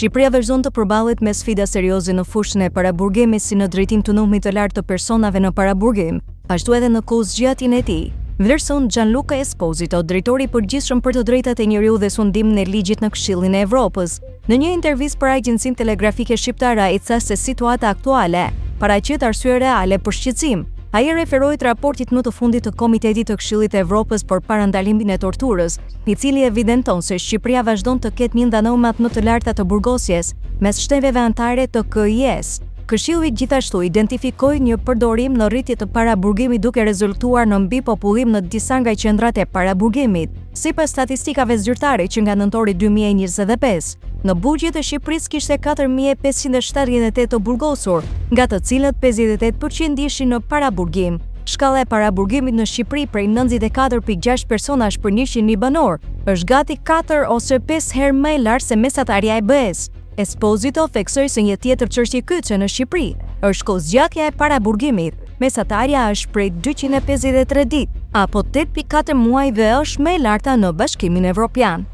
Shqipëria vazhdon të përballet me sfida serioze në fushën e paraburgimit, si në drejtim të numrit të lartë të personave në paraburgim, ashtu edhe në kozgjatjen e tij. Vlerëson Gianluca Esposito, drejtori i përgjithshëm për të drejtat e njeriu dhe sundimin e ligjit në Këshillin e Evropës. Në një intervistë për agjencinë telegrafike shqiptare, ai tha se situata aktuale paraqet arsye reale për shqetësim. Ai referoi të raportit më të fundit të Komitetit të Këshillit të Evropës për parandalimin e torturës, i cili evidenton se Shqipëria vazhdon të ketë një nga normat më të larta të burgosjes mes shteveve anëtare të KiS. Këshilli gjithashtu identifikoi një përdorim në rritje të paraburgimit duke rezultuar në mbipopullim në disa nga qendrat e paraburgimit, sipas statistikave zyrtare që nga nëntori 2025. Në buxhet e Shqipërisë kishte 4.578 të burgosur, nga të cilët 58% ishin në paraburgim. Shkalla e paraburgimit në Shqipëri prej 94.6 personash për 100.000 banor është gati 4 ose 5 herë më e lartë se mesatarja e BE-s. Esposito theksoi se një tjetër çështje kyçe në Shqipëri është kozgjatja e paraburgimit. Mesatarja është prej 253 ditë, apo 8.4 muaj dhe është më e larta në Bashkimin Evropian.